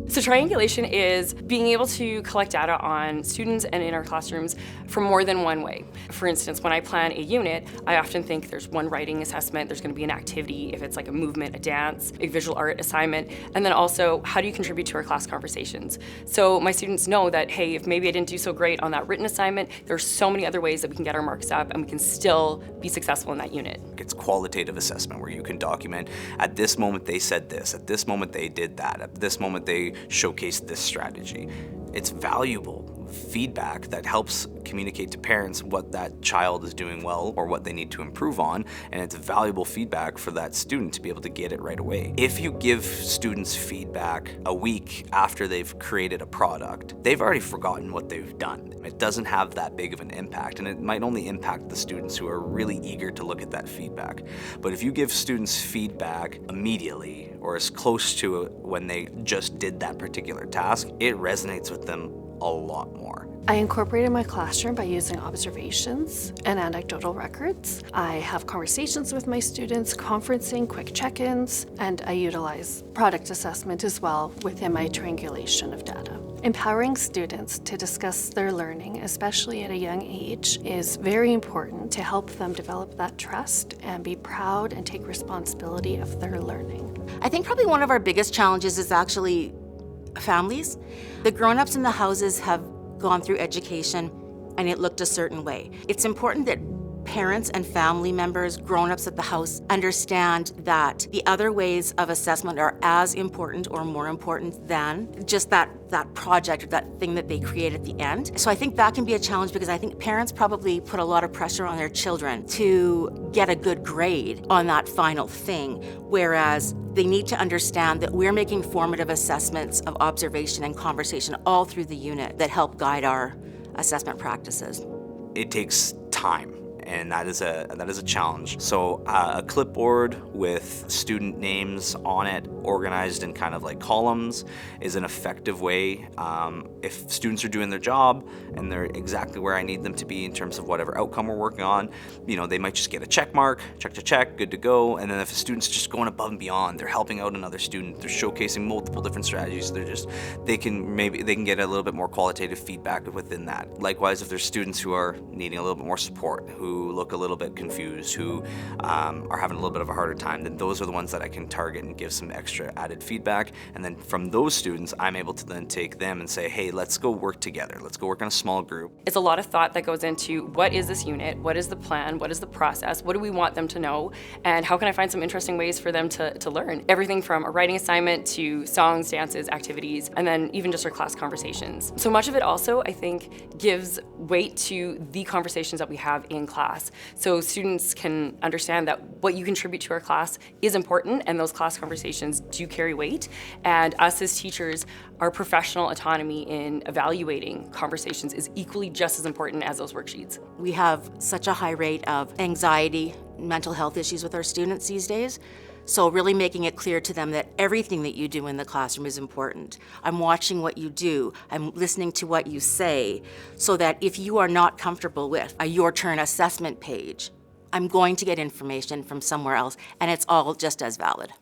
So triangulation is being able to collect data on students and in our classrooms from more than one way. For instance, when I plan a unit, I often think there's one writing assessment, there's going to be an activity, if it's like a movement, a dance, a visual art assignment, and then also how do you contribute to our class conversations. So my students know that, hey, if maybe I didn't do so great on that written assignment, there's so many other ways that we can get our marks up and we can still be successful in that unit. It's qualitative assessment where you can document, at this moment they said this, at this moment they did that, at this moment they showcased this strategy. It's valuable feedback that helps communicate to parents what that child is doing well or what they need to improve on, and it's valuable feedback for that student to be able to get it right away. If you give students feedback a week after they've created a product, they've already forgotten what they've done. It doesn't have that big of an impact, and it might only impact the students who are really eager to look at that feedback. But if you give students feedback immediately or as close to when they just did that particular task, it resonates with them a lot more. I incorporated my classroom by using observations and anecdotal records. I have conversations with my students, conferencing, quick check-ins, and I utilize product assessment as well within my triangulation of data. Empowering students to discuss their learning, especially at a young age, is very important to help them develop that trust and be proud and take responsibility of their learning. I think probably one of our biggest challenges is actually families. The grown-ups in the houses have gone through education and it looked a certain way. It's important that parents and family members, grown-ups at the house, understand that the other ways of assessment are as important or more important than just that project or that thing that they create at the end. So I think that can be a challenge because I think parents probably put a lot of pressure on their children to get a good grade on that final thing, whereas they need to understand that we're making formative assessments of observation and conversation all through the unit that help guide our assessment practices. It takes time, and that is a challenge. So a clipboard with student names on it, organized in kind of like columns, is an effective way. If students are doing their job and they're exactly where I need them to be in terms of whatever outcome we're working on, they might just get a check mark, check, good to go. And then if a student's just going above and beyond, they're helping out another student, they're showcasing multiple different strategies, they can get a little bit more qualitative feedback within that. Likewise, if there's students who are needing a little bit more support, who look a little bit confused, who are having a little bit of a harder time, then those are the ones that I can target and give some extra added feedback. And then from those students, I'm able to then take them and say, hey, let's go work together. Let's go work in a small group. It's a lot of thought that goes into what is this unit, what is the plan, what is the process, what do we want them to know, and how can I find some interesting ways for them to learn. Everything from a writing assignment to songs, dances, activities, and then even just our class conversations. So much of it also, I think, gives weight to the conversations that we have in class. So students can understand that what you contribute to our class is important, and those class conversations do carry weight. And us as teachers, our professional autonomy in evaluating conversations is equally just as important as those worksheets. We have such a high rate of anxiety, mental health issues with our students these days. So really making it clear to them that everything that you do in the classroom is important. I'm watching what you do, I'm listening to what you say, so that if you are not comfortable with a Your Turn assessment page, I'm going to get information from somewhere else, and it's all just as valid.